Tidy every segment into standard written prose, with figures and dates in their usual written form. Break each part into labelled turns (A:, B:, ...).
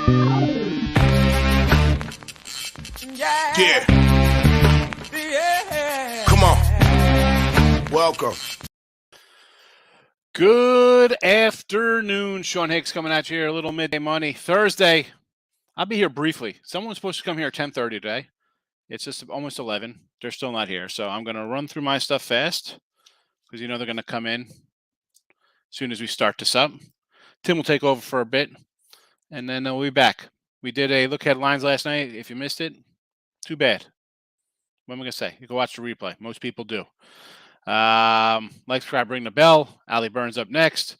A: Yeah. Come on. Welcome.
B: Good afternoon. Sean Higgs coming at you here. A little midday money. Thursday. I'll be here briefly. Someone was supposed to come here at 10:30 today. It's just almost 11. They're still not here. So I'm going to run through my stuff fast because they're going to come in as soon as we start this up. Tim will take over for a bit, and then we'll be back. We did a look headlines last night. If you missed it, too bad. What am I going to say? You can watch the replay. Most people do. Like, subscribe, ring the bell. Ali Burns up next.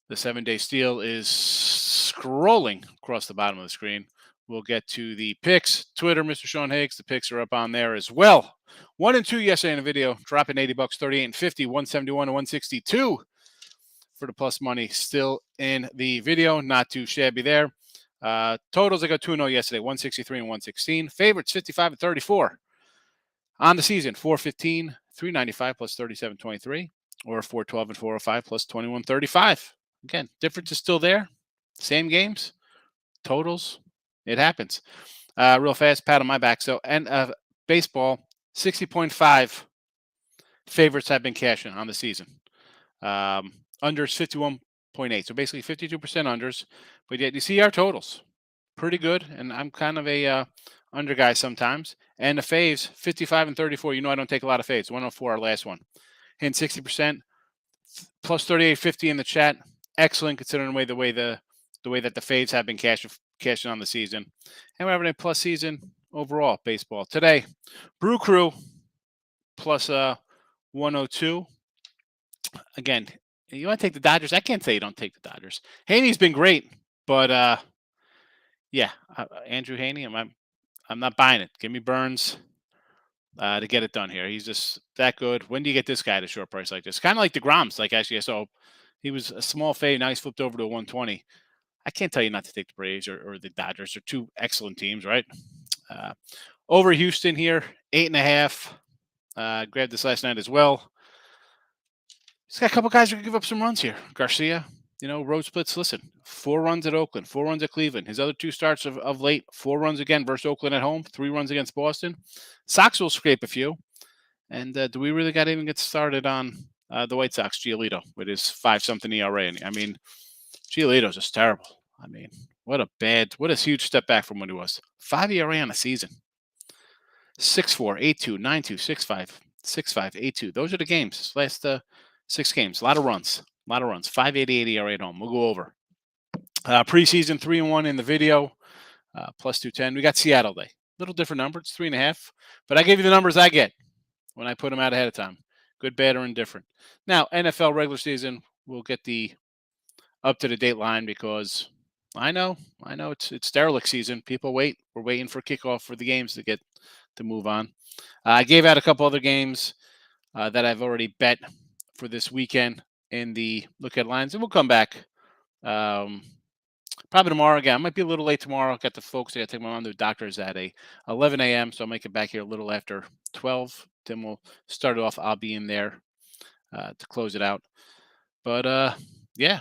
B: The 7-day steal is scrolling across the bottom of the screen. We'll get to the picks. Twitter, Mr. Sean Higgs. The picks are up on there as well. 1 and 2 yesterday in the video. Dropping $80, 38 and 50, 171 and 162 for the plus money. Still in the video. Not too shabby there. Totals, I got 2-0 yesterday. 163 and 116. Favorites, 55 and 34. On the season, 415, 395 plus 37.23, or 412 and 405 plus 21.35. Again, difference is still there. Same games, totals. It happens. Real fast, pat on my back. So, and baseball, 60.5 favorites have been cashing on the season. Unders 51.8. So basically 52% unders. But yet you see our totals. Pretty good. And I'm kind of a under guy sometimes. And the faves, 55 and 34. You know I don't take a lot of faves. 104 our last one. Hint 60%. Plus 38.50 in the chat. Excellent considering the way that the faves have been cashing on the season. And we're having a plus season overall baseball. Today, Brew Crew plus 102. Again, you want to take the Dodgers? I can't say you don't take the Dodgers. Haney's been great, but yeah, Andrew Haney, I'm not buying it. Give me Burns to get it done here. He's just that good. When do you get this guy at a short price like this? Kind of like DeGrom's. Like, actually, I saw he was a small fade. Now he's flipped over to a 120. I can't tell you not to take the Braves or the Dodgers. They're two excellent teams, right? Over Houston here, 8.5. Grabbed this last night as well. He's got a couple guys who can give up some runs here. Garcia, road splits. Listen, 4 runs at Oakland, 4 runs at Cleveland. His other 2 starts of late, 4 runs again versus Oakland at home, 3 runs against Boston. Sox will scrape a few. And do we really got to even get started on the White Sox, Giolito, with his 5-something ERA? I mean, Giolito's just terrible. I mean, what a huge step back from what he was. 5 ERA on a season. 6.4, 8.2, 9.2, 6.5, 6.5, 8.2. Those are the games. Last 6 games. A lot of runs. 5.88 ERA at home. We'll go over. Preseason 3-1 in the video. Plus 210. We got Seattle Day. Little different number. It's 3.5. But I gave you the numbers I get when I put them out ahead of time. Good, bad, or indifferent. Now, NFL regular season, we'll get the up-to-the-date line because I know it's derelict season. People wait. We're waiting for kickoff for the games to move on. I gave out a couple other games that I've already bet for this weekend in the look at lines, and we'll come back probably tomorrow again. I might be a little late tomorrow. Got the folks. I got to take my mom to the doctor's at 11 a.m., so I'll make it back here a little after 12. Tim will start it off. I'll be in there to close it out. But yeah.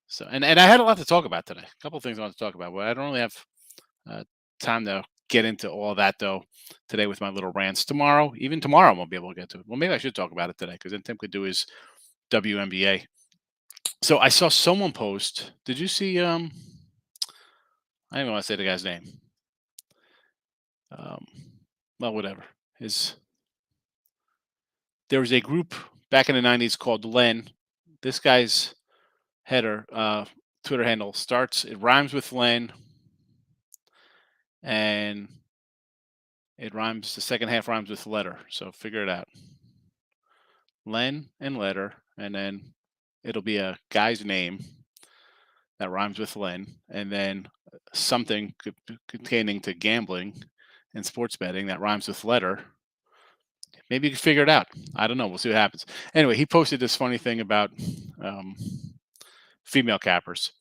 B: So and I had a lot to talk about today. A couple of things I want to talk about, but I don't really have time to get into all that though today with my little rants. Even tomorrow, I won't be able to get to it. Well, maybe I should talk about it today because then Tim could do his WNBA. So I saw someone post. Did you see? I don't even want to say the guy's name. Well, whatever. There was a group back in the 90s called Len. This guy's header, Twitter handle it rhymes with Len, and the second half rhymes with letter. So figure it out. Len and letter, and then it'll be a guy's name that rhymes with Len, and then something containing to gambling and sports betting that rhymes with letter. Maybe you can figure it out. I don't know. We'll see what happens. Anyway, he posted this funny thing about female cappers.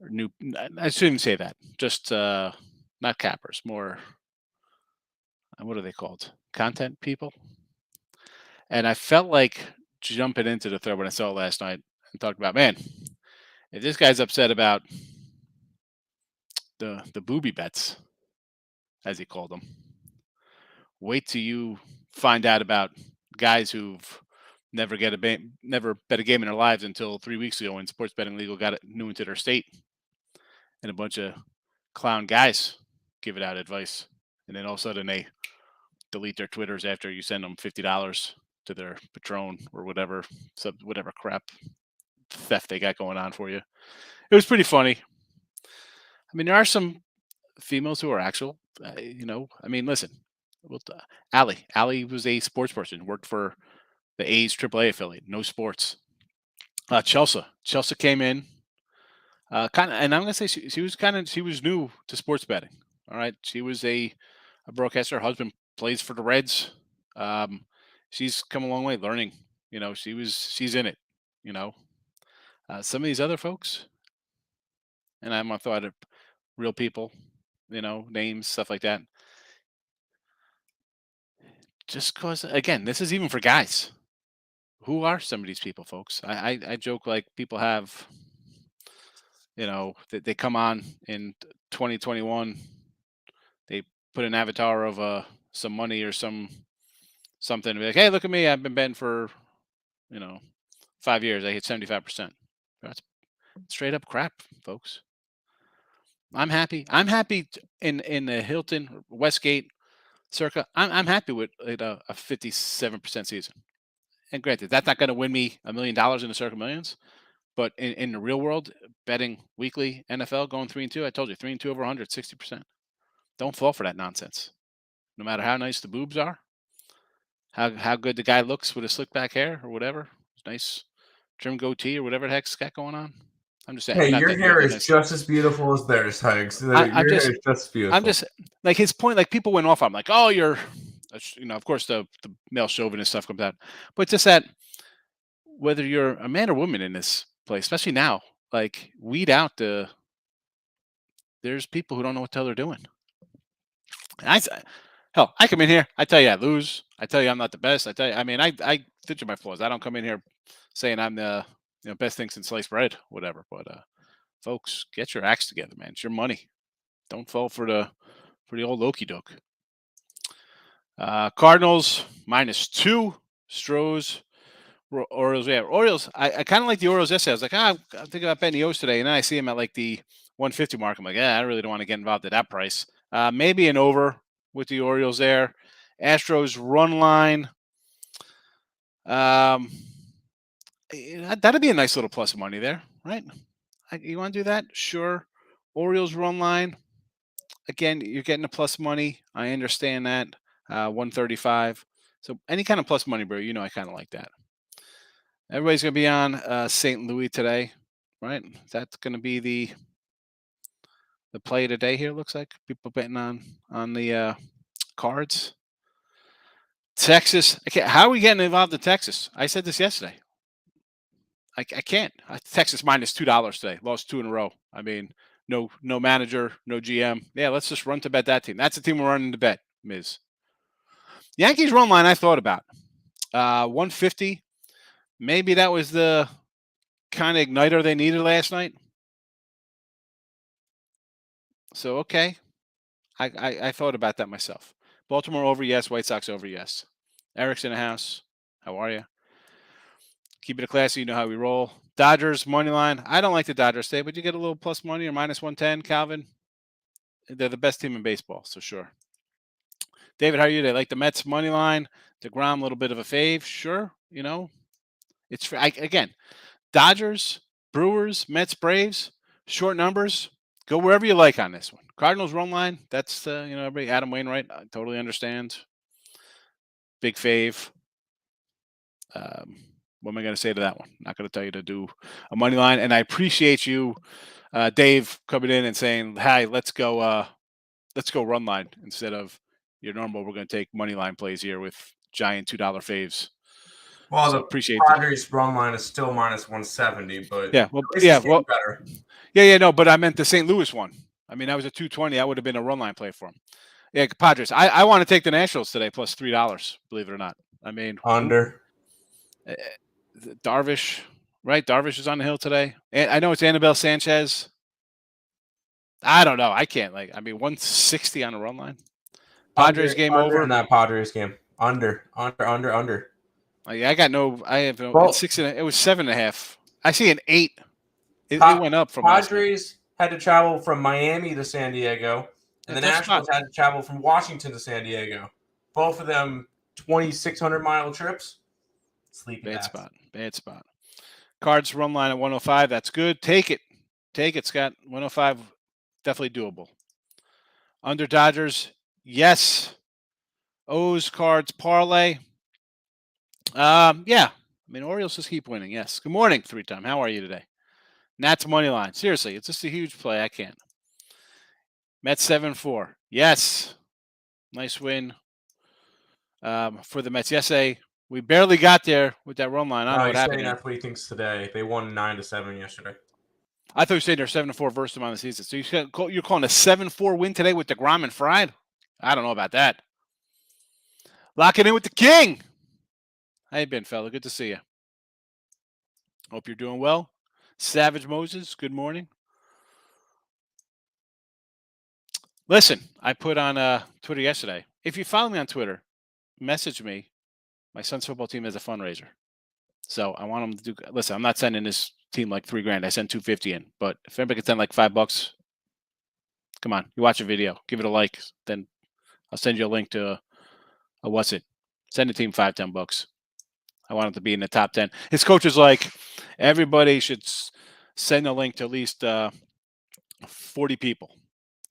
B: I shouldn't even say that. Just not cappers, more, what are they called? Content people? And I felt like jumping into the thread when I saw it last night and talked about, man, if this guy's upset about the booby bets, as he called them. Wait till you find out about guys who've never bet a game in their lives until 3 weeks ago when sports betting legal got it new into their state, and a bunch of clown guys give it out advice, and then all of a sudden they delete their Twitters after you send them $50 to their Patron or whatever crap theft they got going on for you. It was pretty funny. I mean, there are some females who are actual, I mean, listen, Allie was a sports person, worked for the A's AAA affiliate, no sports. Chelsea came in, kind of, and I'm gonna say she was new to sports betting. All right, she was a broadcaster. Her husband plays for the Reds. She's come a long way learning. She's in it. You know, some of these other folks, and I'm gonna throw out real people, names, stuff like that. Just cause, again, this is even for guys. Who are some of these people, folks? I joke like people have, they come on in 2021, they put an avatar of some money or something, and be like, hey, look at me, I've been betting for, 5 years, I hit 75%. That's straight up crap, folks. I'm happy. In the Hilton Westgate circa. I'm happy with a 57% season. And granted, that's not going to win me $1 million in the Circa Millions. But in the real world, betting weekly NFL going 3-2, I told you 3-2 over 100, 60%. Don't fall for that nonsense. No matter how nice the boobs are, how good the guy looks with his slick back hair or whatever, nice trim goatee or whatever the heck's got going on. I'm just saying.
C: Hey, your hair is just as beautiful as theirs, Higgs. Your hair is just beautiful.
B: I'm just like his point. Like people went off. I'm like, oh, you're, of course the male chauvinist stuff comes out, but just that whether you're a man or woman in this place, especially now, like weed out there's people who don't know what the hell they're doing. Hell, I come in here, I tell you I lose. I tell you I'm not the best. I tell you, I mean, I ditch my flaws. I don't come in here saying I'm the best thing since sliced bread, whatever. But folks, get your acts together, man. It's your money. Don't fall for the old okey doke. Cardinals -2. Stros. Orioles, yeah. Orioles, I kind of like the Orioles yesterday. I was like, I'm thinking about betting the O's today. And then I see him at like the 150 mark. I'm like, I really don't want to get involved at that price. Maybe an over with the Orioles there. Astros run line. That'd be a nice little plus of money there, right? You want to do that? Sure. Orioles run line. Again, you're getting a plus money. I understand that. 135. So any kind of plus money, bro, I kind of like that. Everybody's going to be on St. Louis today, right? That's going to be the play of the day here, looks like. People betting on the Cards. Texas. How are we getting involved in Texas? I said this yesterday. I can't. Texas -$2 today. Lost 2 in a row. I mean, no manager, no GM. Yeah, let's just run to bet that team. That's the team we're running to bet, Miz. Yankees run line I thought about. 150. Maybe that was the kind of igniter they needed last night. So, okay. I thought about that myself. Baltimore over, yes. White Sox over, yes. Eric's in the house. How are you? Keep it classy. You know how we roll. Dodgers, money line. I don't like the Dodgers today, but you get a little plus money or -110, Calvin. They're the best team in baseball, so sure. David, how are you today? Like the Mets, money line. DeGrom, a little bit of a fave. Sure. It's again, Dodgers, Brewers, Mets, Braves, short numbers. Go wherever you like on this one. Cardinals run line. That's everybody. Adam Wainwright. I totally understand. Big fave. What am I going to say to that one? I'm not going to tell you to do a money line. And I appreciate you, Dave, coming in and saying, "Hey, let's go run line instead of your normal. We're going to take money line plays here with giant $2 faves."
C: Well, so the Padres run line is still -170, but better.
B: No, but I meant the St. Louis one. I mean, that was a 220. That would have been a run line play for him. Yeah, Padres. I want to take the Nationals today plus $3. Believe it or not. I mean,
C: under.
B: Darvish, right? Darvish is on the hill today. And I know it's Anibal Sanchez. I don't know. I can't. 160 on a run line. Padres game over.
C: In that Padres game. Under.
B: I got no. I have no. It's 6.5. It was 7.5. I see an 8. It went up from
C: Padres had to travel from Miami to San Diego, and the Nationals had to travel from Washington to San Diego. Both of them 2,600-mile trips. Sleepy
B: Bad spot. Cards run line at 105. That's good. Take it, Scott. 105, definitely doable. Under Dodgers, yes. O's Cards parlay. Yeah. Orioles just keep winning. Yes. Good morning, 3-time. How are you today? Nats money line. Seriously, it's just a huge play. I can't. Mets 7-4. Yes. Nice win for the Mets. Yesterday, we barely got there with that run line. I don't know what happened.
C: That's what he thinks today. They won 9-7 yesterday.
B: I thought you said they're 7-4 versus them on the season. So you're calling a 7-4 win today with DeGrom and Fried? I don't know about that. Locking in with the King. How you been, fella? Good to see you. Hope you're doing well. Savage Moses, good morning. Listen, I put on Twitter yesterday. If you follow me on Twitter, message me. My son's football team has a fundraiser. So I want them to do. Listen, I'm not sending this team like $3,000. I send $250 in. But if anybody can send like $5, come on, you watch a video, give it a like, then I'll send you a link to what's it? Send the team $5-10. I want him to be in the top 10. His coach is like, everybody should send a link to at least 40 people.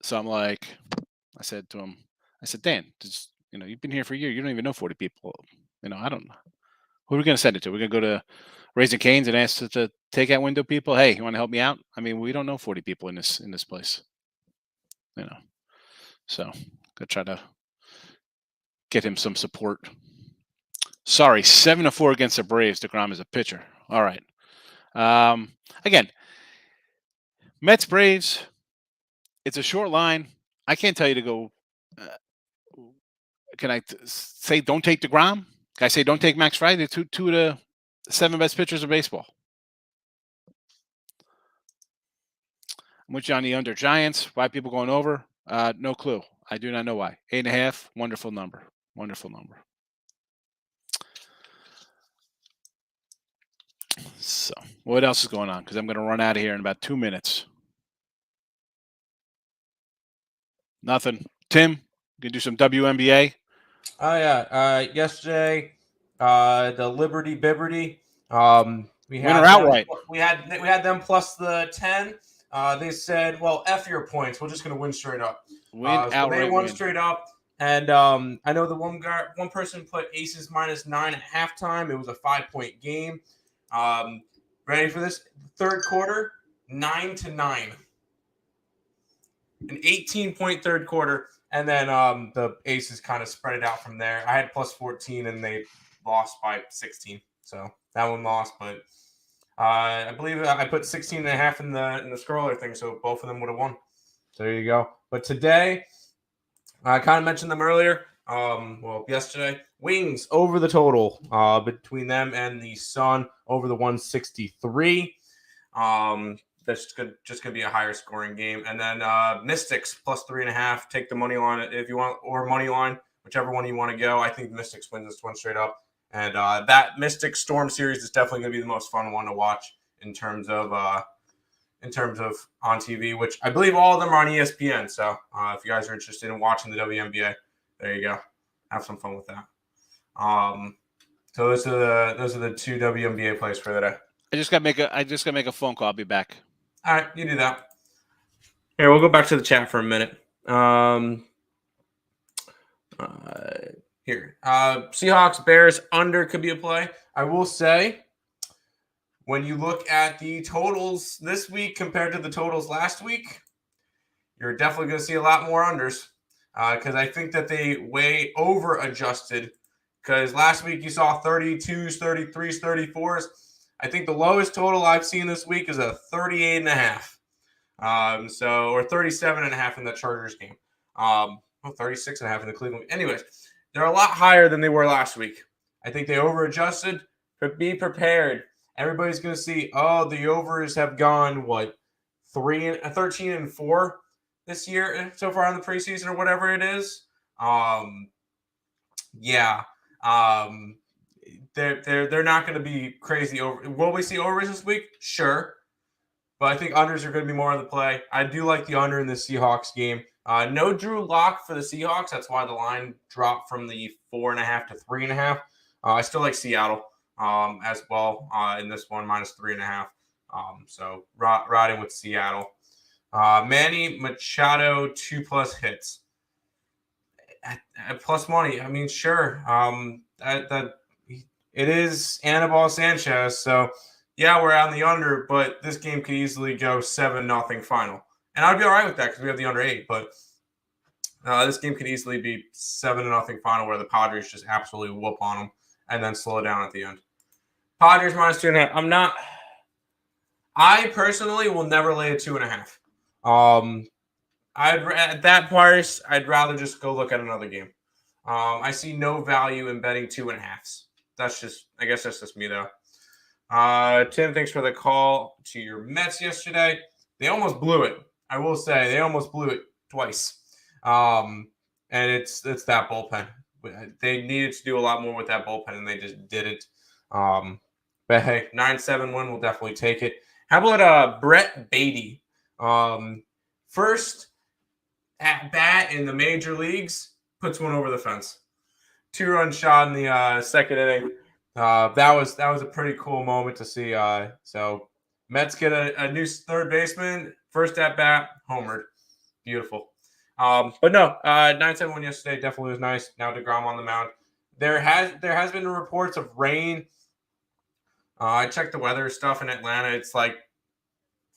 B: So I'm like, I said to him, Dan, you've been here for a year. You don't even know 40 people. I don't know. Who are we going to send it to? We're going to go to Raising Cane's and ask to take out window people. Hey, you want to help me out? We don't know 40 people in this place. So go try to get him some support. Sorry, 7-4 against the Braves. DeGrom is a pitcher. All right. Again, Mets Braves. It's a short line. I can't tell you to go. Can I say don't take DeGrom? Can I say don't take Max Fried? They're two of the 7 best pitchers of baseball. I'm with you on the under Giants. Why people going over? No clue. I do not know why. 8.5. Wonderful number. So, what else is going on? Because I'm going to run out of here in about 2 minutes. Nothing. Tim, you can do some WNBA.
C: Oh yeah. Yesterday, the Liberty Bibberty. We had
B: winner outright.
C: We had them plus the 10. They said, "Well, F your points. We're just going to win straight up." So they won straight up. And I know the one person put Aces -9 at halftime. It was a 5-point game. Ready for this? Third quarter, 9-9. An 18-point third quarter. And then the Aces kind of spread it out from there. I had plus 14, and they lost by 16. So that one lost. But I believe I put 16.5 in the scroller thing, so both of them would have won. So there you go. But today, I kind of mentioned them earlier. Yesterday, Wings over the total between them and the Sun over the 163. That's just gonna be a higher scoring game. And then Mystics plus 3.5. Take the money line if you want, or money line, whichever one you want to go. I think Mystics wins this one straight up. And that Mystic Storm series is definitely gonna be the most fun one to watch in terms of on TV, which I believe all of them are on ESPN. So if you guys are interested in watching the WNBA, there you go. Have some fun with that. So those are the 2 WNBA plays for today.
B: I just gotta make a phone call. I'll be back.
C: All right, you do that. Here, we'll go back to the chat for a minute. Here, Seahawks Bears under could be a play. I will say, when you look at the totals this week compared to the totals last week, you're definitely going to see a lot more unders because I think that they way over adjusted. Because last week you saw 32s, 33s, 34s. I think the lowest total I've seen this week is a 38.5. Or 37.5 in the Chargers game. 36.5 in the Cleveland. Anyways, they're a lot higher than they were last week. I think they over adjusted. But be prepared. Everybody's going to see, the overs have gone, 13-4. this year so far in the preseason or whatever it is. Yeah. They're not going to be crazy over. Will we see overs this week? Sure. But I think unders are going to be more on the play. I do like the under in the Seahawks game. No Drew Lock for the Seahawks. That's why the line dropped from the 4.5 to 3.5. I still like Seattle as well in this one, -3.5. So riding with Seattle. Manny Machado 2+ hits at plus money. I mean, sure. It is Anibal Sanchez, so yeah, we're on the under, but this game could easily go 7-0 final, and I'd be all right with that because we have the under 8. But this game could easily be 7-0 final where the Padres just absolutely whoop on them and then slow it down at the end. Padres -2.5. I personally will never lay a 2.5. At that price, I'd rather just go look at another game. I see no value in betting 2.5s. I guess that's just me though. Tim, thanks for the call to your Mets yesterday. They almost blew it. I will say they almost blew it twice. And it's that bullpen. They needed to do a lot more with that bullpen, and they just didn't. But hey, 9-7 win, we'll definitely take it. How about Brett Beatty? First at bat in the major leagues, puts one over the fence. 2-run shot in the second inning. That was a pretty cool moment to see. So Mets get a new third baseman. First at bat, homered. Beautiful. But no, 9-7 win yesterday definitely was nice. Now DeGrom on the mound. There has been reports of rain. I checked the weather stuff in Atlanta. It's like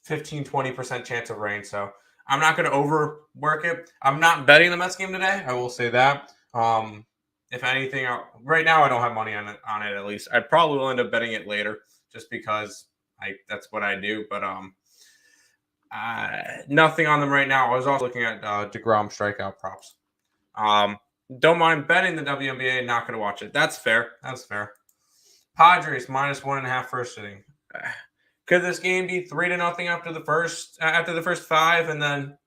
C: 15-20% chance of rain. So I'm not going to overwork it. I'm not betting the Mets game today. I will say that. If anything, right now I don't have money on it at least. I probably will end up betting it later just because that's what I do. But nothing on them right now. I was also looking at DeGrom strikeout props. Don't mind betting the WNBA. Not going to watch it. That's fair. Padres -1.5 first inning. Could this game be 3-0 after the first 5 and then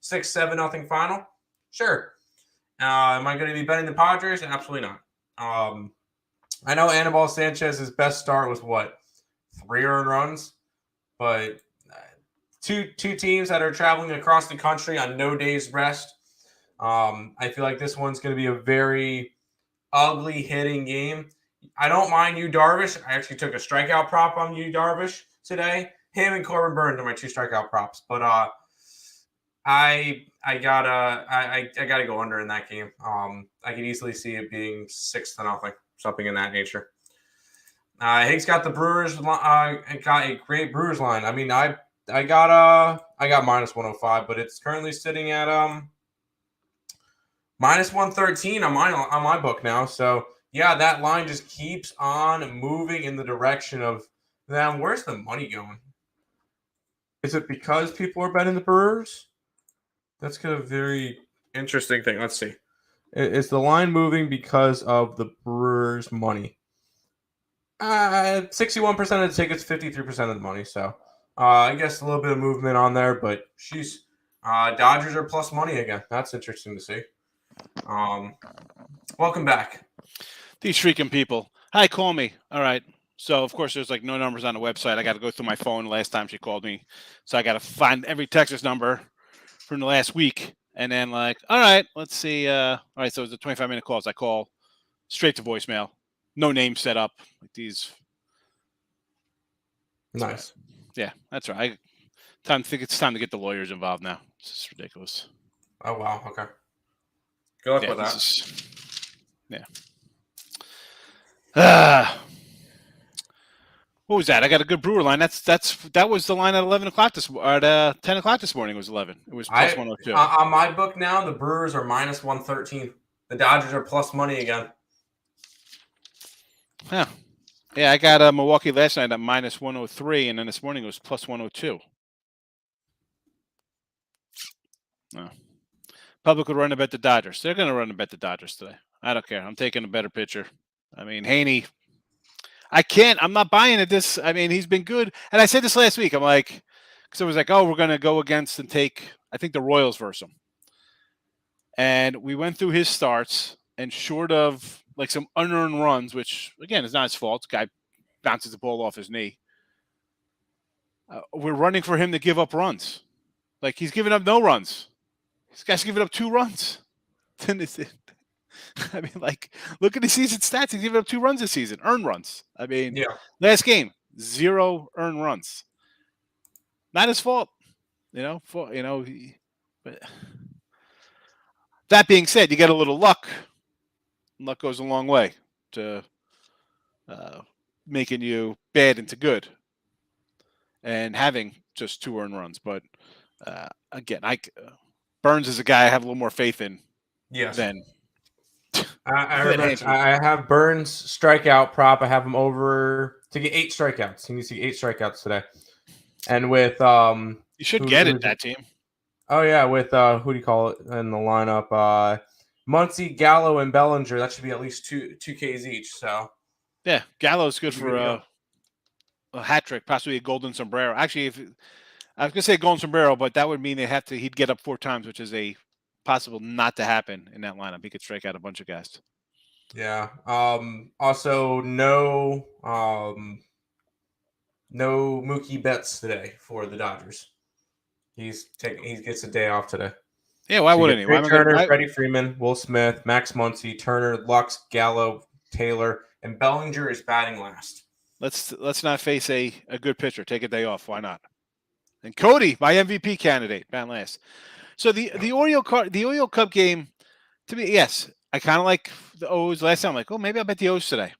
C: 6-7-0 final? Sure. Am I going to be betting the Padres? Absolutely not. I know Anibal Sanchez's best start was 3 earned runs, but two teams that are traveling across the country on no days rest. I feel like this one's going to be a very ugly hitting game. I don't mind Yu Darvish. I actually took a strikeout prop on Yu Darvish today. Him and Corbin Burns are my 2 strikeout props, but I gotta go under in that game. I could easily see it being 6-0, something in that nature. Higgs got the Brewers. Got a great Brewers line. I mean, I got -105, but it's currently sitting at -113 on my book now. So yeah, that line just keeps on moving in the direction of them. Where's the money going? Is it because people are betting the Brewers? That's kind of a very interesting thing. Let's see. Is the line moving because of the Brewers' money? 61% of the tickets, 53% of the money. So I guess a little bit of movement on there, but Dodgers are plus money again. That's interesting to see. Welcome back.
B: These freaking people. Hi, call me. All right. So, of course, there's no numbers on the website. I got to go through my phone last time she called me. So I got to find every Texas number from the last week. And then all right, let's see. All right, so it was a 25-minute call. So I call straight to voicemail. No name set up. These.
C: Nice.
B: Yeah, that's right. I think it's time to get the lawyers involved now. It's just ridiculous.
C: Oh, wow. Okay. Good luck with that.
B: What was that? I got a good Brewer line. That was the line at 11 o'clock at 10 o'clock this morning. It was 11. It was plus 102.
C: On my book now, the Brewers are -113. The Dodgers are plus money again.
B: Yeah. Yeah, I got Milwaukee last night at -103, and then this morning it was plus 102. No. Public would run to bet the Dodgers. They're going to run to bet the Dodgers today. I don't care. I'm taking a better pitcher. I mean, Haney, I'm not buying at this. I mean, he's been good. And I said this last week. I'm like, because it was like, oh, we're going to go against and take I think the Royals versus him. And we went through his starts, and short of like some unearned runs, which again is not his fault. The guy bounces the ball off his knee. We're running for him to give up runs. Like he's giving up no runs. This guy's giving up 2 runs. I mean, like, look at the season stats. He's giving up 2 runs this season, earned runs. I mean, last game, 0 earned runs. Not his fault, but that being said, you get a little luck. Luck goes a long way to making you bad into good and having just 2 earned runs. But again, Burns is a guy I have a little more faith in.
C: Yes.
B: Than
C: I have Burns strikeout prop. I have him over to get 8 strikeouts. He needs to get 8 strikeouts today. And with
B: you should get it, that team.
C: Oh yeah, with who do you call it in the lineup? Muncy, Gallo, and Bellinger. That should be at least two Ks each. So
B: yeah, Gallo's good for a hat trick, possibly a golden sombrero. Actually, if I was gonna say golden sombrero, but that would mean he'd get up 4 times, which is a possible not to happen in that lineup. He could strike out a bunch of guys.
C: Yeah. Also, no Mookie Betts today for the Dodgers. He gets a day off today.
B: Yeah, why wouldn't he?
C: Turner, Freddie Freeman, Will Smith, Max Muncy, Turner, Lux, Gallo, Taylor, and Bellinger is batting last.
B: Let's not face a good pitcher. Take a day off. Why not? And Cody, my MVP candidate, batting last. So the Oriole Cup game, to me, yes, I kind of like the O's. Last time, I'm like, oh, maybe I'll bet the O's today.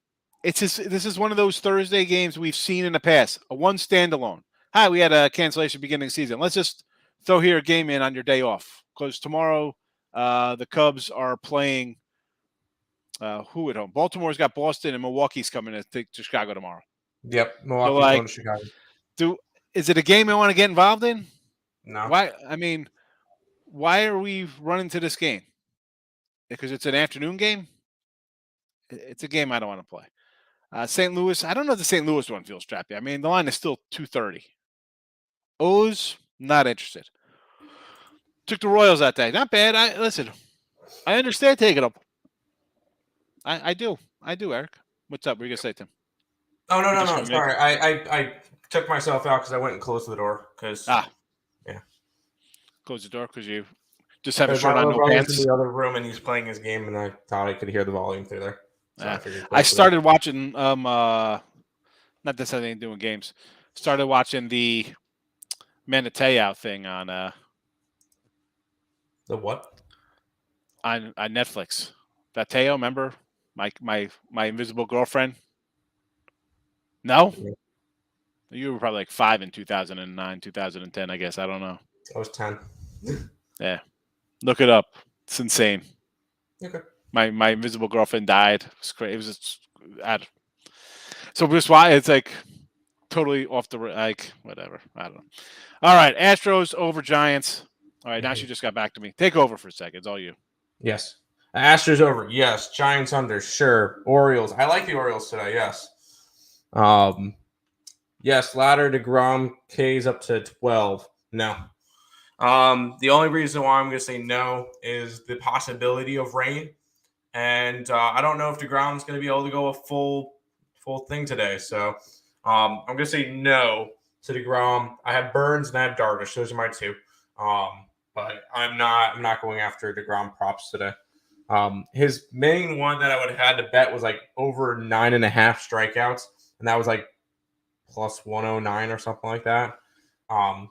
B: This is one of those Thursday games we've seen in the past. A one standalone. Hi, we had a cancellation beginning of the season. Let's just throw here a game in on your day off because tomorrow the Cubs are playing who at home? Baltimore's got Boston and Milwaukee's coming to Chicago tomorrow.
C: Yep, Milwaukee's going to Chicago.
B: Is it a game I want to get involved in?
C: No.
B: Why? I mean, why are we running to this game? Because it's an afternoon game? It's a game I don't want to play. St. Louis, I don't know if the St. Louis one feels strappy. I mean, the line is still 230. O's, not interested. Took the Royals that day. Not bad. I understand taking them. I do, Eric. What's up? What are you going to say, Tim?
C: Oh, no. Sorry. I took myself out because I went and closed the door. Yeah.
B: Close the door because you just have a shirt on, no pants.
C: In the other room, and he's playing his game, and I thought I could hear the volume through there. So
B: I started watching. Not this has anything to do with games. Started watching the Manatee thing on.
C: The what?
B: On Netflix. That Teo, remember my invisible girlfriend? No. Yeah. You were probably like 5 in 2009, 2010. I guess I don't know.
C: I was 10.
B: Yeah, look it up. It's insane.
C: Okay.
B: My invisible girlfriend died. It was crazy. It was so just why it's like totally off the whatever. I don't know. All right, Astros over Giants. All right, now she just got back to me. Take over for a second. It's all you.
C: Yes. Astros over. Yes. Giants under. Sure. Orioles. I like the Orioles today. Yes. Yes. Ladder DeGrom K's up to 12. No. The only reason why I'm going to say no is the possibility of rain. And I don't know if DeGrom's going to be able to go a full thing today. So I'm going to say no to DeGrom. I have Burns and I have Darvish. Those are my 2. But I'm not going after DeGrom props today. His main one that I would have had to bet was like over 9.5 strikeouts. And that was like plus 109 or something like that.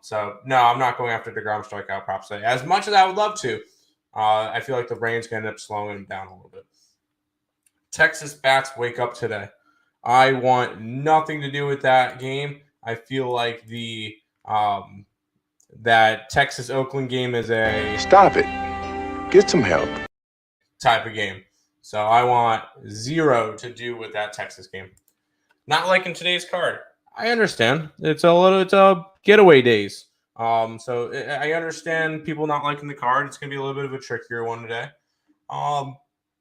C: So no, I'm not going after DeGrom strikeout props today. As much as I would love to, I feel like the rain's going to end up slowing him down a little bit. Texas bats wake up today. I want nothing to do with that game. I feel like the that Texas-Oakland game is a
A: stop it. Get some help
C: type of game. So I want 0 to do with that Texas game. Not like in today's card. I understand. It's a getaway days. So I understand people not liking the card. It's going to be a little bit of a trickier one today.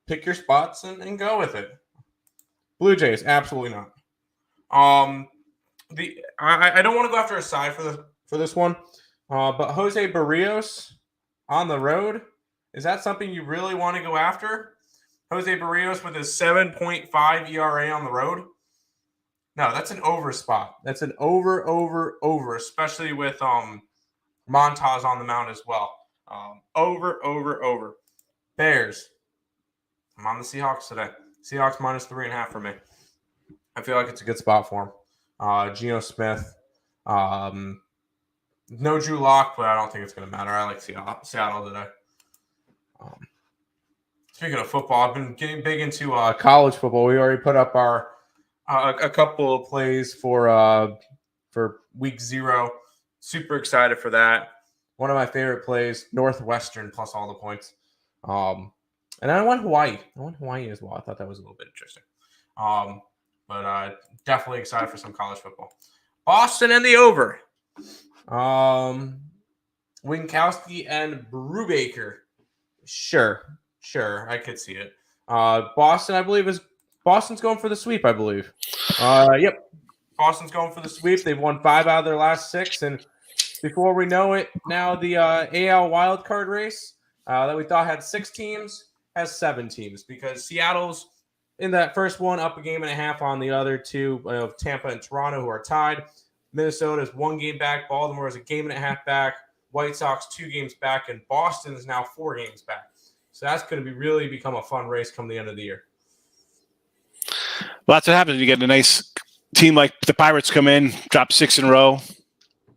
C: Pick your spots and go with it. Blue Jays, absolutely not. I don't want to go after a side for this one. But Jose Barrios on the road. Is that something you really want to go after? Jose Barrios with his 7.5 ERA on the road? No, that's an over spot. That's an over, especially with Montas on the mound as well. Over. Bears. I'm on the Seahawks today. Seahawks minus 3.5 for me. I feel like it's a good spot for him. Geno Smith. No Drew Lock, but I don't think it's going to matter. I like Seattle today. Speaking of football, I've been getting big into college football. We already put up our a couple of plays for week 0. Super excited for that. One of my favorite plays, Northwestern plus all the points. And I went Hawaii. I went Hawaii as well. I thought that was a little bit interesting. But definitely excited for some college football. Boston and the over. Winkowski and Brubaker. Sure, I could see it. Boston, I believe, Boston's going for the sweep, I believe. Yep. Boston's going for the sweep. They've won 5 out of their last 6, and before we know it, now the AL wildcard race that we thought had 6 teams has 7 teams because Seattle's in that first one up a game and a half on the other 2, Tampa and Toronto, who are tied. Minnesota is 1 game back. Baltimore is a game and a half back. White Sox 2 games back, and Boston is now 4 games back. So that's going to really become a fun race come the end of the year.
B: Well, that's what happens. You get a nice team like the Pirates come in, drop 6 in a row.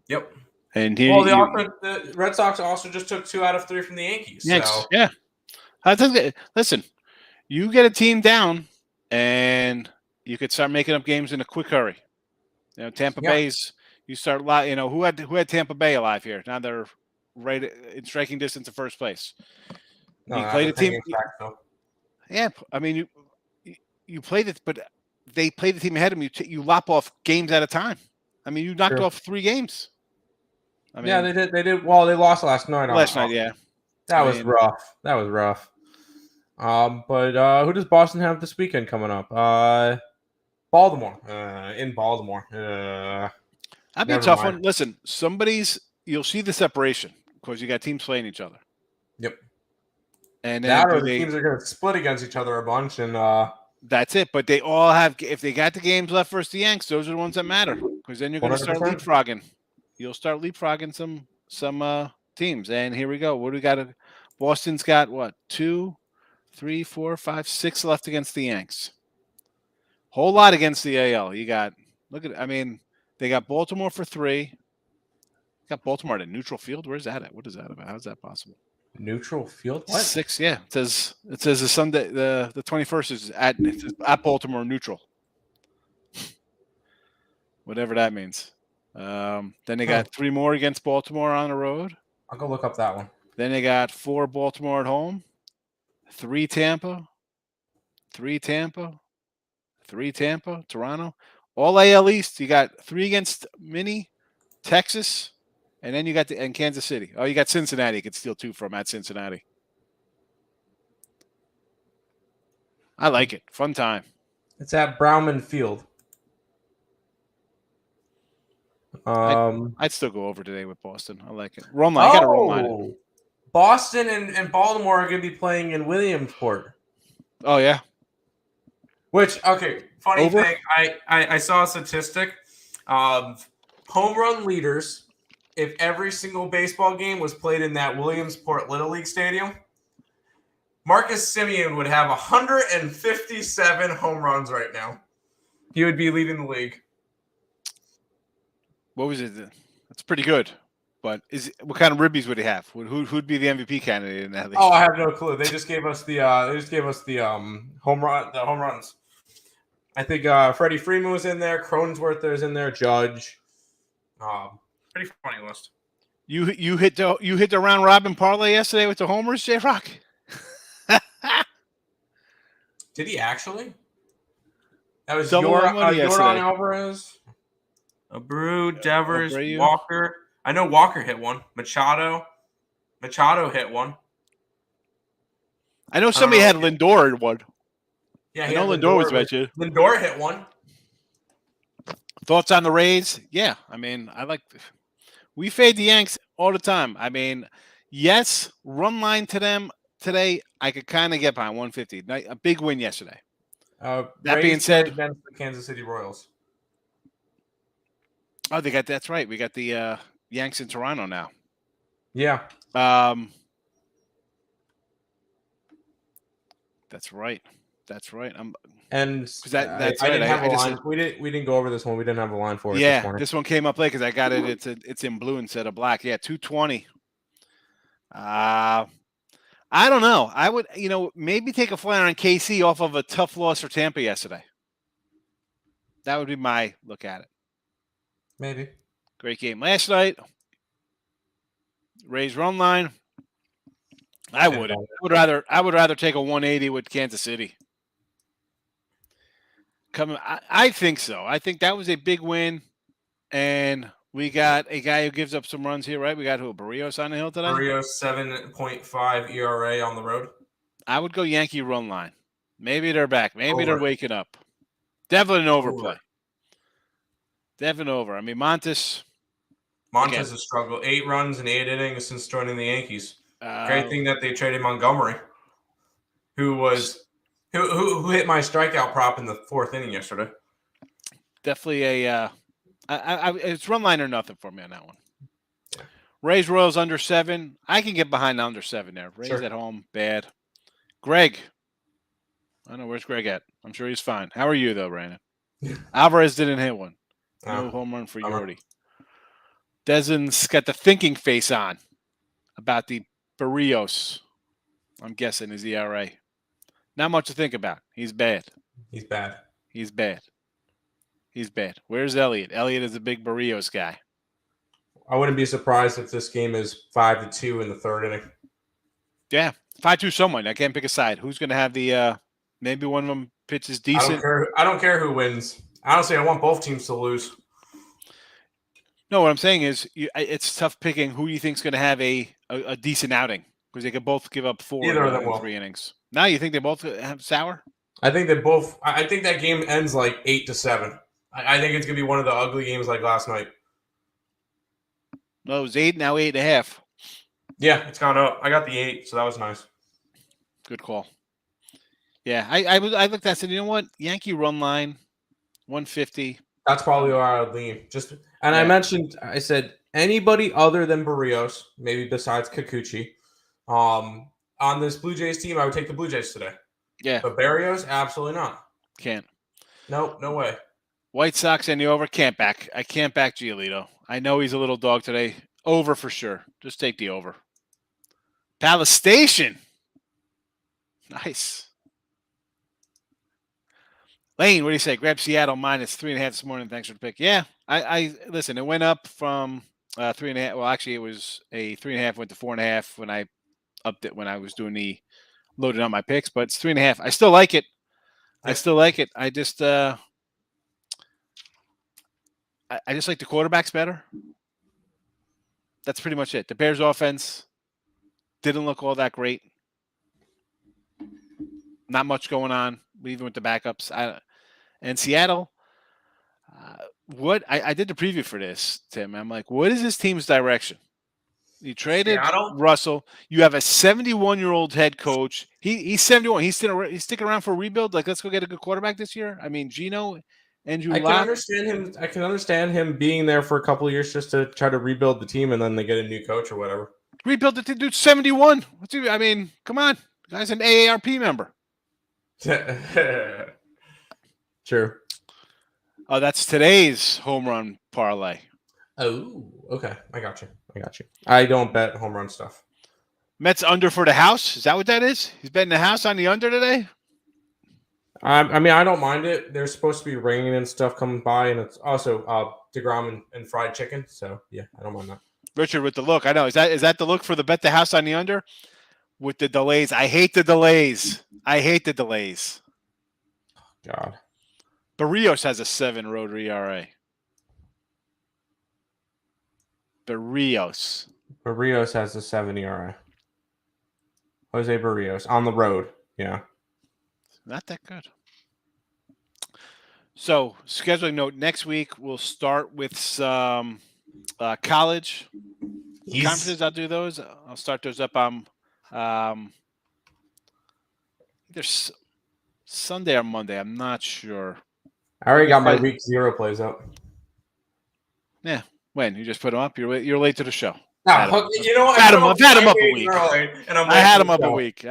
C: Yep.
B: And
C: the Red Sox also just took 2 out of 3 from the Yankees. So.
B: Yeah. I think that, listen, you get a team down, and you could start making up games in a quick hurry. Tampa Bay's. You start. Who had Tampa Bay alive here? Now they're right in striking distance of first place.
C: No,
B: you played a team.
C: Yeah,
B: I mean you played it, but they played the team ahead of you. You lop off games at a time. I mean, you knocked off 3 games. I mean,
C: yeah, they did. Well, they lost last night.
B: Yeah.
C: That was rough. But who does Boston have this weekend coming up? Baltimore. In Baltimore.
B: That'd be a tough one. Listen, you'll see the separation because you got teams playing each other.
C: Yep.
B: And then
C: the teams are going to split against each other a bunch, and
B: that's it. But they all have. If they got the games left versus the Yanks, those are the ones that matter because then you're going to start leapfrogging. You'll start leapfrogging some teams. And here we go. What do we got? Boston's got what? 2, 3, 4, 5, 6 left against the Yanks. Whole lot against the AL. You got. They got Baltimore for 3. Got Baltimore at a neutral field. Where's that at? What is that about? How is that possible?
C: Neutral field? What?
B: 6, yeah. It says the Sunday, the 21st is at Baltimore neutral. Whatever that means. Then they got 3 more against Baltimore on the road.
C: I'll go look up that one.
B: Then they got 4 Baltimore at home, 3 Tampa, 3 Tampa, 3 Tampa, Toronto. All AL East. You got 3 against Mini, Texas, and then you got and Kansas City. Oh, you got Cincinnati. You could steal 2 from at Cincinnati. I like it. Fun time.
C: It's at Bauman Field.
B: I'd still go over today with Boston. I like it. Run line. You got to run line it.
C: Boston and Baltimore are going to be playing in Williamsport.
B: Oh, yeah.
C: Which, okay, funny thing, I saw a statistic of home run leaders. If every single baseball game was played in that Williamsport Little League Stadium, Marcus Semien would have 157 home runs right now. He would be leading the league.
B: What was it? That's pretty good. But what kind of ribbies would he have? Who'd be the MVP candidate in that league?
C: Oh, I have no clue. They just gave us the home runs. I think Freddie Freeman was in there. Cronenworth is in there. Judge. Pretty funny list.
B: You hit the round robin parlay yesterday with the homers, J Rock.
C: Did he actually? That was Yordan Alvarez, Abreu, Devers, Walker. I know Walker hit one. Machado hit one.
B: I know somebody had Lindor in one.
C: Yeah,
B: I know Lindor was mentioned.
C: Lindor hit one.
B: Thoughts on the Rays? Yeah, I mean, we fade the Yanks all the time. I mean, Yes, run line to them today. I could kind of get behind 150. A big win yesterday. That being
C: Rays
B: said,
C: against the Kansas City Royals.
B: oh, that's right. We got the Yanks in Toronto now.
C: Yeah.
B: That's right. That's right.
C: That's
B: right.
C: I didn't have
B: I
C: a
B: just
C: line. We didn't go over this one. We didn't have a line for it this
B: yeah.
C: morning.
B: This one came up late because I got it. It's in blue instead of black. Yeah, 220. I don't know. I would maybe take a flyer on KC off of a tough loss for Tampa yesterday. That would be my look at it.
C: Maybe.
B: Great game last night. Rays run line. I wouldn't. I would rather take a 180 with Kansas City. I think so. I think that was a big win, and we got a guy who gives up some runs here, right? We got who? Barrios on the hill today.
C: Barrios 7.5 ERA on the road.
B: I would go Yankee run line. Maybe they're back. Maybe they're waking up. Definitely an overplay. Definitely over. I mean, Montes
C: has struggled. 8 runs in 8 innings since joining the Yankees. Great thing that they traded Montgomery, who hit my strikeout prop in the 4th inning yesterday.
B: Definitely it's run line or nothing for me on that one. Yeah. Rays Royals under 7. I can get behind the under 7 there. Rays at home, bad. Greg. I don't know, where's Greg at? I'm sure he's fine. How are you though, Brandon? Alvarez didn't hit one. No home run for Yordi. Dezin's got the thinking face on about the Barrios. I'm guessing his ERA. Not much to think about. He's bad.
C: He's bad.
B: He's bad. He's bad. Where's Elliott? Elliott is a big Barrios guy.
C: I wouldn't be surprised if this game is 5-2 in the 3rd inning.
B: Yeah, 5-2 someone. I can't pick a side. Who's going to have the maybe one of them pitches decent?
C: I don't care who wins. Honestly, I want both teams to lose.
B: No, what I'm saying is it's tough picking who you think is going to have a decent outing because they could both give up 4 in 3 innings. Now you think they both have sour?
C: I think they both. I think that game ends like 8-7. I think it's going to be one of the ugly games like last night.
B: No, it was 8, now 8.5.
C: Yeah, it's gone up. I got the 8, so that was nice.
B: Good call. Yeah, I looked at it and said, you know what? Yankee run line, 150.
C: That's probably where I would lean. I said anybody other than Barrios, maybe besides Kikuchi, on this Blue Jays team, I would take the Blue Jays today.
B: Yeah.
C: But Barrios, absolutely not.
B: Can't.
C: Nope, no way.
B: White Sox and the over. I can't back Giolito. I know he's a little dog today. Over for sure. Just take the over. Palace Station. Nice. Lane, what do you say? Grab Seattle minus 3.5 this morning. Thanks for the pick. Yeah, I listen. It went up from 3.5. Well, actually, it was a 3.5 went to 4.5 when I upped it when I was doing the loading on my picks. But it's 3.5. I still like it. I just I just like the quarterbacks better. That's pretty much it. The Bears' offense didn't look all that great. Not much going on, even with the backups. And Seattle, what I did the preview for this, Tim. I'm like, what is this team's direction? You traded Russell. You have a 71-year-old head coach. He's 71. He's sticking around for a rebuild. Like, let's go get a good quarterback this year. I mean, Gino, Andrew Locke.
C: I can understand him being there for a couple of years just to try to rebuild the team, and then they get a new coach or whatever.
B: Rebuild the dude's 71. I mean, come on, the guy's an AARP member.
C: True.
B: Oh, that's today's home run parlay.
C: Oh, okay. I got you. I don't bet home run stuff.
B: Mets under for the house. Is that what that is? He's betting the house on the under today?
C: I mean, I don't mind it. There's supposed to be rain and stuff coming by, and it's also DeGrom and fried chicken. So, yeah, I don't mind that.
B: Richard with the look. I know. Is that the look for the bet the house on the under? With the delays. I hate the delays.
C: God.
B: Barrios has a 7 road ERA. Barrios
C: has a 7 ERA. Jose Barrios on the road. Yeah.
B: Not that good. So, scheduling note, next week we'll start with some college conferences. I'll do those I'll start those up on either Sunday or Monday. I'm not sure.
C: I already got my week 0 plays up.
B: Yeah. When? You just put them up? You're late to the show.
C: You know what?
B: I've had them up a week.
C: Early, and
B: I had them up a week.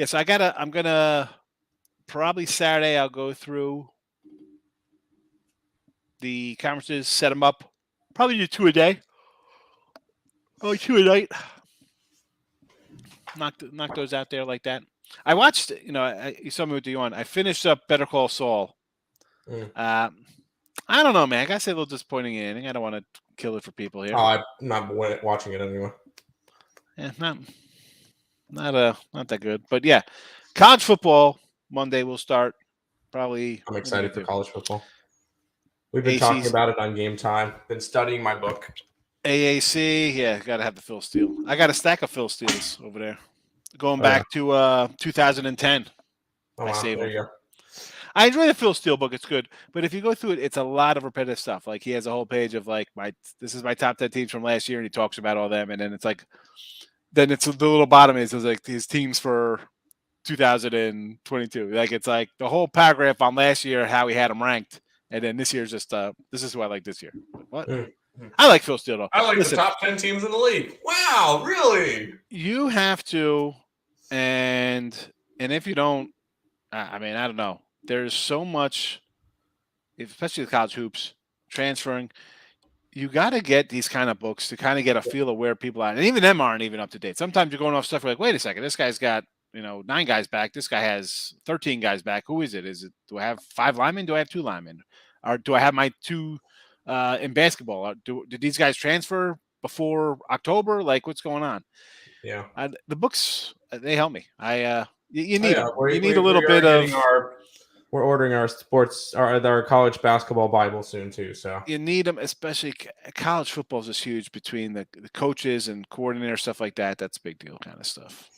B: So I'm gonna probably Saturday I'll go through the conferences, set them up. Probably do 2 a day. Oh, 2 a night. Knock those out there like that. I watched, you saw me with Dion. I finished up Better Call Saul. I don't know, man. I gotta say a little disappointing ending. I don't want to kill it for people here.
C: Oh, I'm not watching it anyway.
B: Yeah, not that good. But yeah, college football Monday will start. Probably.
C: I'm excited for college football. We've been talking about it on Game Time. Been studying my book.
B: AAC, yeah, gotta have the Phil Steele. I got a stack of Phil Steeles over there, going back to 2010.
C: Oh, wow. There you go.
B: I enjoy the Phil Steele book; it's good. But if you go through it, it's a lot of repetitive stuff. Like he has a whole page of like this is my top 10 teams from last year, and he talks about all them. And then it's like, then it's the little bottom is like his teams for 2022. Like it's like the whole paragraph on last year, how he had them ranked, and then this year's just this is who I like this year. What? I like Phil Steele though.
C: I like the top 10 teams in the league. Wow, really?
B: You have to, and if you don't, I mean, I don't know. There's so much, especially the college hoops, transferring. You got to get these kind of books to kind of get a feel of where people are. And even them aren't even up to date. Sometimes you're going off stuff like, wait a second, this guy's got, 9 guys back. This guy has 13 guys back. Who is it? Do I have 5 linemen? Do I have 2 linemen? Or do I have my 2 in basketball? Did these guys transfer before October? Like, what's going on?
C: Yeah.
B: The books, they help me. You need them. You need a little bit of...
C: We're ordering our our college basketball Bible soon too. So
B: you need them, especially college football is huge between the coaches and coordinator stuff like that. That's a big deal kind of stuff.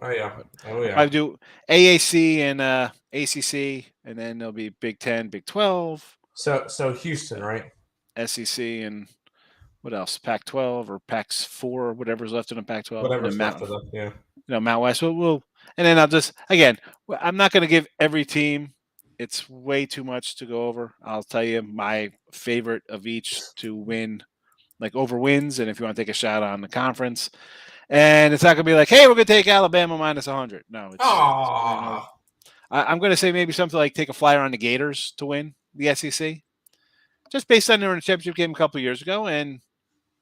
C: Oh yeah.
B: I do AAC and ACC, and then there'll be Big 10, Big 12.
C: So Houston, right?
B: SEC and what else? Pac-12 or Pac-4, whatever's left in the Pac-12.
C: Whatever's left of them, yeah.
B: Mount West. We'll and then I'll just I'm not going to give every team. It's way too much to go over. I'll tell you my favorite of each to win, like over wins, and if you want to take a shot on the conference. And it's not going to be like, hey, we're going to take Alabama minus 100. No. I'm going to say maybe something like take a flyer on the Gators to win the SEC. Just based on their championship game a couple of years ago. And,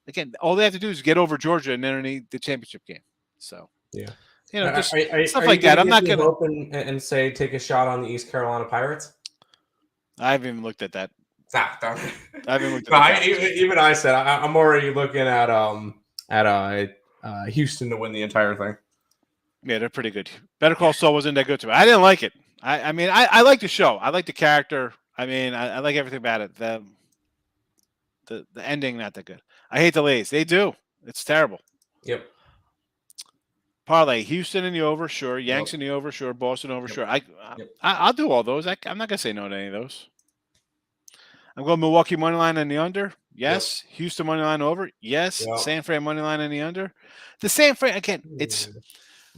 B: again, all they have to do is get over Georgia and enter the championship game. So,
C: yeah.
B: Just stuff like that. I'm not going to
C: open and say take a shot on the East Carolina Pirates.
B: I haven't even looked at that.
C: I haven't looked at that. Even I said I'm already looking at Houston to win the entire thing.
B: Yeah, they're pretty good. Better Call Saul wasn't that good to me. I didn't like it. I mean, I like the show. I like the character. I mean, I like everything about it. The ending, not that good. I hate the Lays. They do. It's terrible.
C: Yep.
B: Parlay, Houston in the over, sure. Yanks in the over, sure. Boston over, sure. I'll do all those. I'm not going to say no to any of those. I'm going Milwaukee money line in the under. Yes. Yep. Houston money line over. Yes. Yep. San Fran money line in the under. The San Fran, again, it's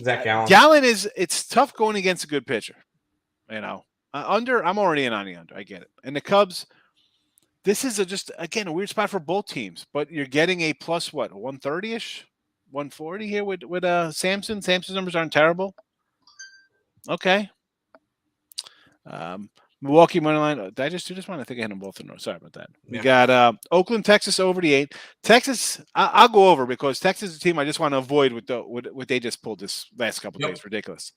C: Zach Gallen.
B: Gallen it's tough going against a good pitcher. Under, I'm already in on the under. I get it. And the Cubs, this is just a weird spot for both teams, but you're getting a plus 130-ish? 140 here with Samson. Samson's numbers aren't terrible. Okay. Milwaukee money line. Did I just do this one? I think I had them both in a row. Sorry about that. We got Oakland, Texas over the 8. Texas, I'll go over because Texas is a team I just want to avoid with what they just pulled this last couple of days. Ridiculous.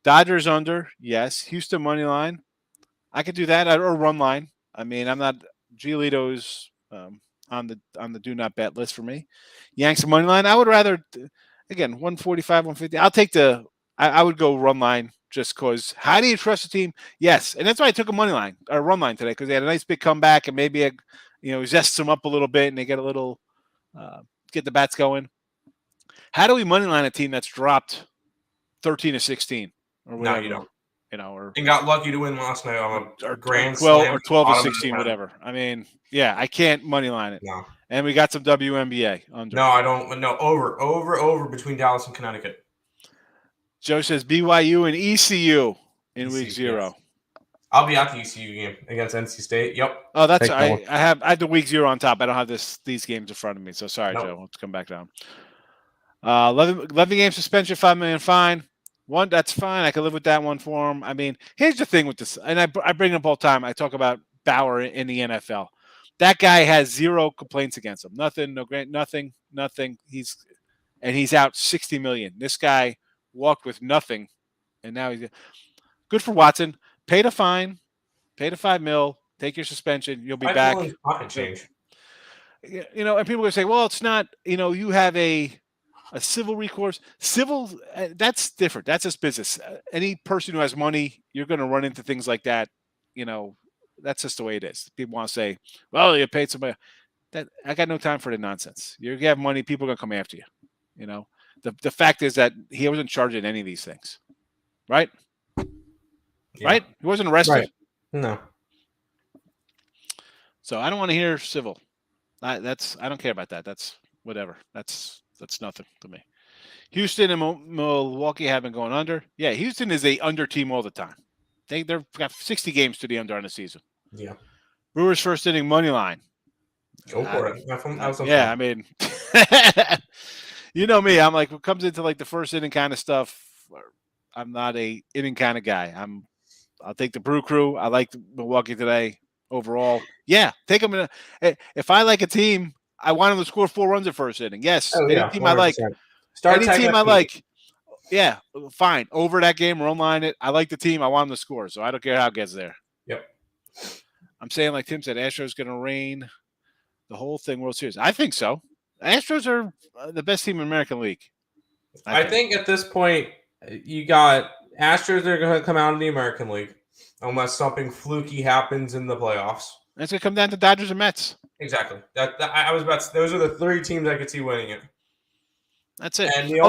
B: Dodgers under, yes. Houston money line. I could do that or run line. I mean, I'm not Giolito's on the do not bet list for me. Yanks money line. I would rather, again, 145, 150. I'll take I would go run line just because. How do you trust the team? Yes, and that's why I took a money line or run line today because they had a nice big comeback and maybe zest them up a little bit and they get a little get the bats going. How do we money line a team that's dropped 13 to 16 or whatever?
C: No, you don't.
B: or
C: and got lucky to win last night on a grand
B: 12
C: slam.
B: or 12 or
C: bottom of the
B: 16,
C: 10th.
B: whatever. I mean, yeah, I can't money line it.
C: No,
B: And we got some WNBA under.
C: no, I don't. No, over between Dallas and Connecticut.
B: Joe says BYU and ECU in week 0.
C: Yes. I'll be at the ECU game against NC State. Yep.
B: Oh, that's
C: Take
B: I have the week 0 on top. I don't have these games in front of me. So sorry,
C: Nope.
B: Joe. Let's come back down. 11 game suspension, $5 million fine. One, that's fine. I can live with that one for him. I mean, here's the thing with this, and I bring it up all the time. I talk about Bauer in the NFL. That guy has 0 complaints against him. Nothing, no grant, nothing. He's out $60 million. This guy walked with nothing, and now he's good for Watson. Pay the fine, pay the $5 million, take your suspension. You'll be back.
C: Pocket change.
B: And people are going to say, well, it's not. You have a civil recourse. Civil, that's different. That's just business. Any person who has money, you're going to run into things like that. That's just the way it is. People want to say, well, you paid somebody. That I got no time for the nonsense. You have money, people are going to come after you. The fact is that he wasn't charged in any of these things, right? Yeah. Right? He wasn't arrested.
C: Right. No.
B: So I don't want to hear civil. I don't care about that. That's whatever. That's nothing to me. Houston and Milwaukee have been going under. Yeah, Houston is a under team all the time. They've got 60 games to the under on the season.
C: Yeah.
B: Brewers first inning money line.
C: Go for it.
B: I mean, you know me. I'm like, when it comes into like the first inning kind of stuff, I'm not a inning kind of guy. I'll take the Brew Crew. I like Milwaukee today overall. Yeah, take them if I like a team, I want them to score 4 runs at first inning. Yes, any team 100%. I like. Any team I like. Yeah, fine. Over that game, run line it. I like the team. I want them to score, so I don't care how it gets there.
C: Yep.
B: I'm saying, like Tim said, Astros going to reign the whole thing World Series. I think so. Astros are the best team in American League.
C: I think at this point, you got Astros are going to come out of the American League unless something fluky happens in the playoffs.
B: And it's going to come down to Dodgers and Mets.
C: Exactly. I was about to, those are the 3 teams I could see winning it.
B: That's it.
C: And the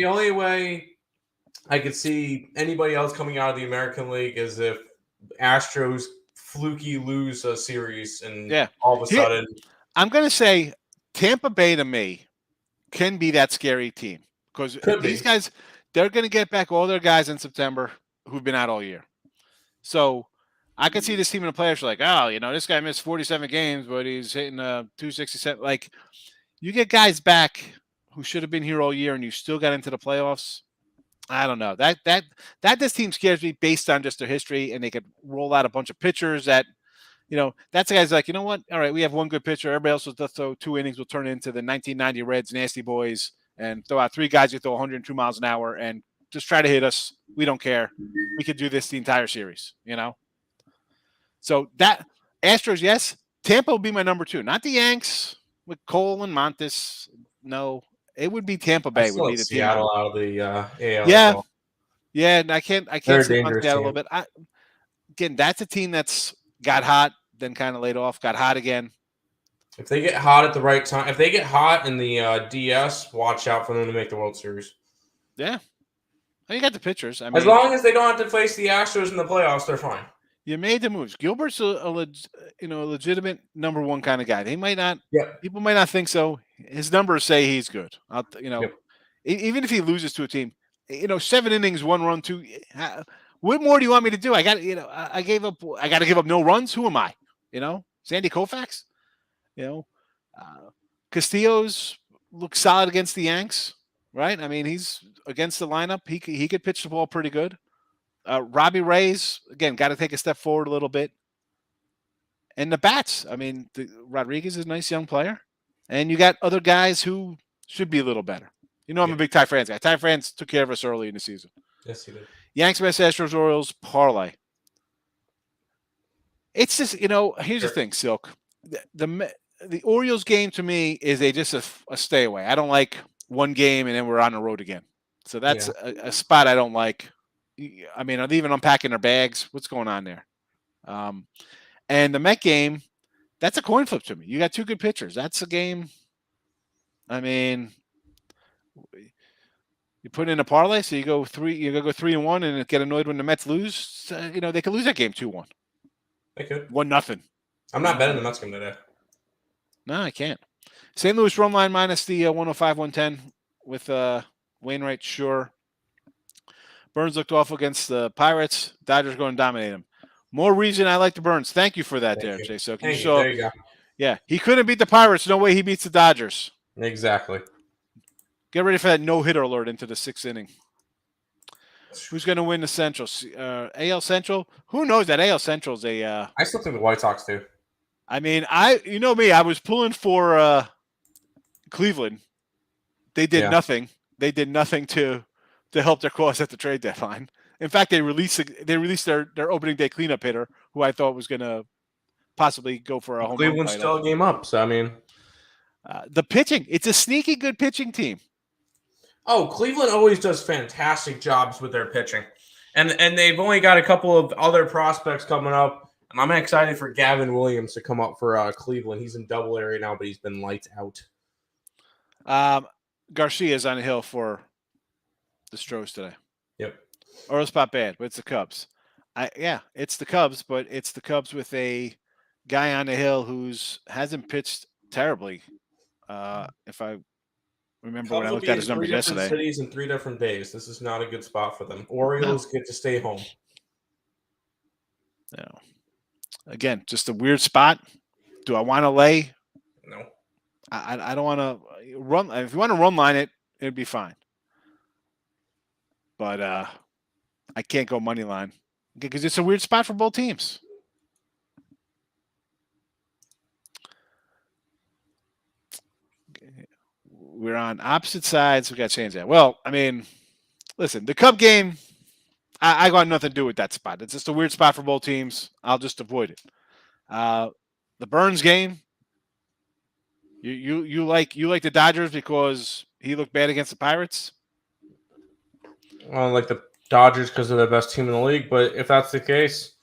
C: only way I could see anybody else coming out of the American League is if Astros fluky lose a series and all of a sudden.
B: I'm going to say Tampa Bay to me can be that scary team because these guys, they're going to get back all their guys in September who've been out all year. So I could see this team in the playoffs like, this guy missed 47 games, but he's hitting 267. Like, you get guys back who should have been here all year and you still got into the playoffs. I don't know. That this team scares me based on just their history, and they could roll out a bunch of pitchers that, that's the guy's like, you know what? All right, we have one good pitcher. Everybody else will throw 2 innings. Will turn into the 1990 Reds, nasty boys, and throw out 3 guys who throw 102 miles an hour and just try to hit us. We don't care. We could do this the entire series, So that Astros, yes. Tampa will be my number 2, not the Yanks with Cole and Montes. No, it would be Tampa Bay. Would be the
C: Seattle out of the
B: AL. Yeah, and I can't see Seattle a little bit. Again, that's a team that's got hot, then kind of laid off, got hot again.
C: If they get hot at the right time, if they get hot in the DS, watch out for them to make the World Series.
B: Yeah, you got the pitchers. I mean,
C: as long as they don't have to face the Astros in the playoffs, they're fine.
B: You made the moves. Gilbert's a legitimate number 1 kind of guy. They might not.
C: Yep.
B: People might not think so. His numbers say he's good. Even if he loses to a team, 7 innings, 1 run, 2. What more do you want me to do? I got I gave up. I got to give up no runs. Who am I? Sandy Koufax. Castillo's looks solid against the Yanks, right? I mean, he's against the lineup. He could pitch the ball pretty good. Robbie Reyes, again, got to take a step forward a little bit. And the bats, I mean, Rodriguez is a nice young player. And you got other guys who should be a little better. I'm a big Ty France guy. Ty France took care of us early in the season.
C: Yes, he did.
B: Yanks, Mets, Astros, Orioles, parlay. It's just, here's the thing, Silk. The Orioles game to me is just a stay away. I don't like one game and then we're on the road again. So that's a spot I don't like. I mean, are they even unpacking their bags? What's going on there? And the Met game, that's a coin flip to me. You got 2 good pitchers. That's a game. I mean, You put in a parlay, so you go 3-1 and get annoyed when the Mets lose. They could lose that game 2-1.
C: They could.
B: 1-0.
C: I'm not betting the Mets game today.
B: No, I can't. St. Louis run line minus the 105, 110 with Wainwright, sure. Burns looked awful against the Pirates. Dodgers going to dominate him. More reason I like the Burns. Thank you for that,
C: Thank you.
B: Jay. So
C: There you go.
B: Yeah, he couldn't beat the Pirates. No way he beats the Dodgers.
C: Exactly.
B: Get ready for that no-hitter alert into the 6th inning. Who's going to win the Central? AL Central? Who knows? That AL Central is a...
C: I still think the White Sox do.
B: I mean, you know me. I was pulling for Cleveland. They did nothing. They did nothing to help their cause at the trade deadline. In fact, they released their opening day cleanup hitter, who I thought was going to possibly go for a home run title.
C: Cleveland's still a game up, so I mean...
B: the pitching. It's a sneaky good pitching team.
C: Oh, Cleveland always does fantastic jobs with their pitching. And they've only got a couple of other prospects coming up. I'm excited for Gavin Williams to come up for Cleveland. He's in Double-A right now, but he's been lights out.
B: Garcia's on the hill for the Stros today.
C: Yep.
B: Or it's not bad, but it's the Cubs. It's the Cubs, but it's the Cubs with a guy on the hill who's hasn't pitched terribly. If I remember
C: Cubs
B: when I looked at his numbers yesterday.
C: 3 different cities in 3 different days. This is not a good spot for them. Orioles get to stay home.
B: No. Again, just a weird spot. Do I want to lay?
C: No.
B: I don't want to run. If you want to run line it, it'd be fine. But I can't go money line because it's a weird spot for both teams. We're on opposite sides. We got to change that. Well, I mean, listen, the Cub game, I got nothing to do with that spot. It's just a weird spot for both teams. I'll just avoid it. The Burns game, you like the Dodgers because he looked bad against the Pirates?
C: Well, like the Dodgers because they're the best team in the league, but if that's the case,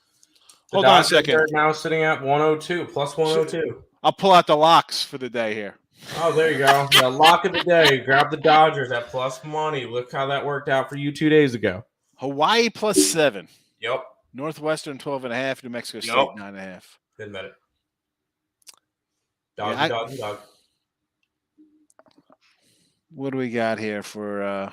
C: the
B: Hold on a
C: Dodgers
B: second.
C: are now sitting at 102, plus 102.
B: I'll pull out the locks for the day here.
C: Oh, there you go. The lock of the day. Grab the Dodgers at plus money. Look how that worked out for you 2 days ago.
B: Hawaii plus 7.
C: Yep.
B: Northwestern 12.5. New Mexico State 9.5.
C: Didn't bet it. Dog.
B: What do we got here for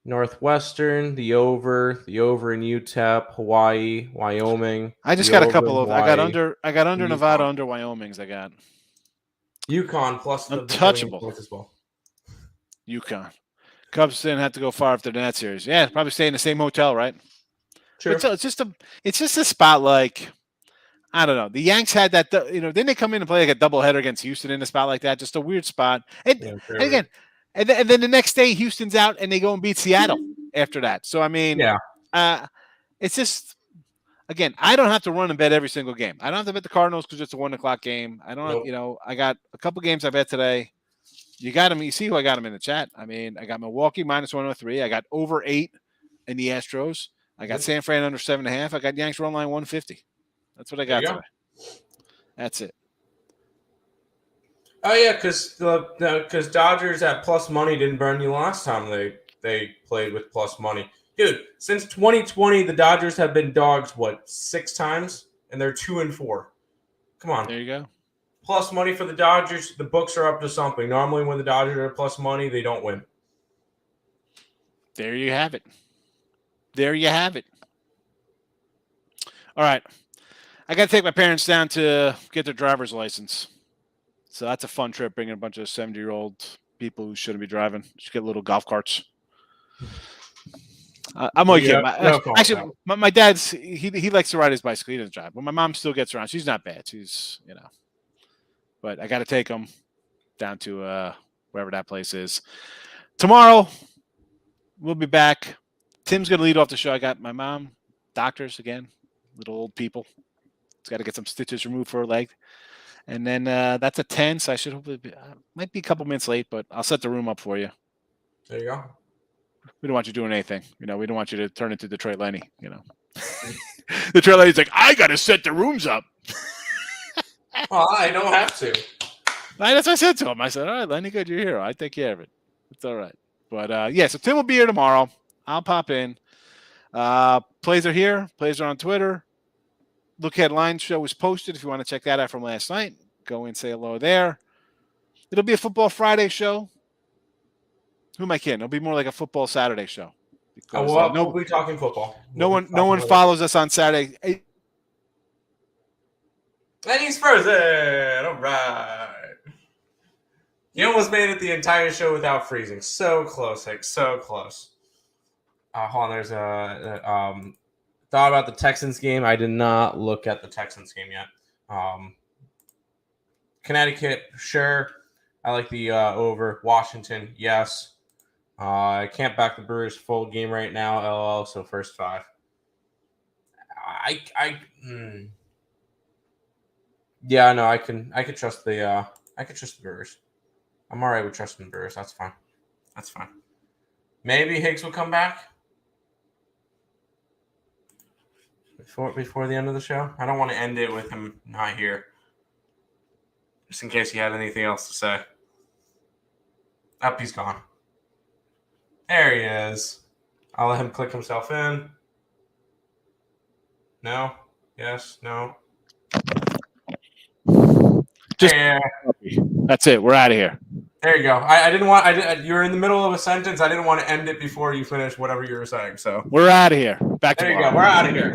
C: Northwestern, the over in UTEP, Hawaii, Wyoming.
B: I just got a couple of. I got under Nevada, under Wyoming's. I got
C: UConn plus the
B: untouchable
C: as well.
B: UConn. Cubs didn't have to go far after the Nats series. Yeah, probably stay in the same hotel, right?
C: Sure.
B: It's just a spot like, I don't know. The Yanks had that. Then they come in and play like a doubleheader against Houston in a spot like that. Just a weird spot. And again. And then the next day, Houston's out, and they go and beat Seattle after that. So, I mean, it's just, again, I don't have to run and bet every single game. I don't have to bet the Cardinals because it's a 1 o'clock game. I don't, I got a couple games I bet today. You got them. You see who I got them in the chat. I mean, I got Milwaukee minus 103. I got over 8 in the Astros. I got San Fran under 7.5. I got Yanks run line 150. That's what I got today. That's it.
C: Oh yeah, because Dodgers at plus money didn't burn you last time they played with plus money, dude. Since 2020, the Dodgers have been dogs 6 times, and they're 2-4. Come on,
B: there you go.
C: Plus money for the Dodgers. The books are up to something. Normally, when the Dodgers are plus money, they don't win.
B: There you have it. There you have it. All right, I got to take my parents down to get their driver's license. So that's a fun trip, bringing a bunch of 70-year-old people who shouldn't be driving. Just get little golf carts. I'm only kidding. Actually, my dad's he likes to ride his bicycle. He doesn't drive, but my mom still gets around. She's not bad. She's but I got to take them down to wherever that place is. Tomorrow we'll be back. Tim's gonna lead off the show. I got my mom, doctors again, little old people. It's got to get some stitches removed for her leg. And then that's a 10, so I should hopefully might be a couple minutes late, but I'll set the room up for you.
C: There you go.
B: We don't want you doing anything. We don't want you to turn into Detroit Lenny, Detroit Lenny's like, I got to set the rooms up.
C: Well, I don't have to.
B: That's what I said to him. I said, all right, Lenny, good, you're here. I take care of it. It's all right. But yeah, so Tim will be here tomorrow. I'll pop in. Plays are here. Plays are on Twitter. Look Headline show was posted. If you want to check that out from last night, go and say hello there. It'll be a Football Friday show. Who am I kidding? It'll be more like a Football Saturday show. Because
C: We'll be talking football.
B: No one follows us on Saturday.
C: And he's frozen. All right. You almost made it the entire show without freezing. So close, Hicks. So close. Hold on. There's thought about the Texans game. I did not look at the Texans game yet. Connecticut, sure. I like the over. Washington, yes. I can't back the Brewers full game right now. LOL. So first 5. Yeah, no, I can trust the Brewers. I'm all right with trusting the Brewers. That's fine. Maybe Higgs will come back before the end of the show. I don't want to end it with him not here, just in case he had anything else to say. Up, he's gone. There he is. I'll let him click himself in. No. Yes. No.
B: That's it. We're out of here.
C: There you go. I didn't want. You were in the middle of a sentence. I didn't want to end it before you finished whatever you were saying. So
B: we're out of here. Back to
C: there you go. We're out of here.